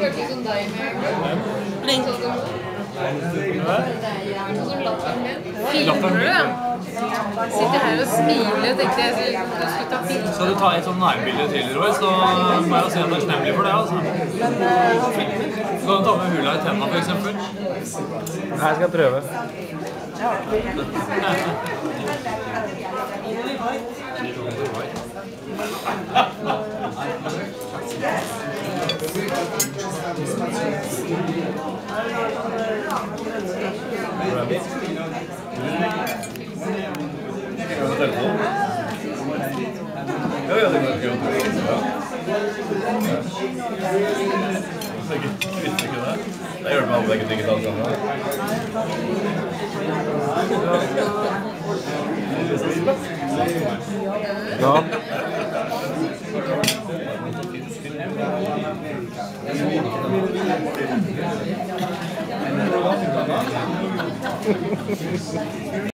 Hørtes som deg med lenge sånn lappen min. Filmer du, ja? Sitter her og smiler, tenkte jeg du skulle ta film. Skal du ta et sånn nærbilde til, Roy, så må jeg si at jeg er takknemlig for det, altså. Skal du ta med hula i tennene, for eksempel? Nei, jeg skal prøve. Ja, det kan jeg gjøre. Kvitt ikke det. Det gjør det med alle begge digitale kameraer. Ja.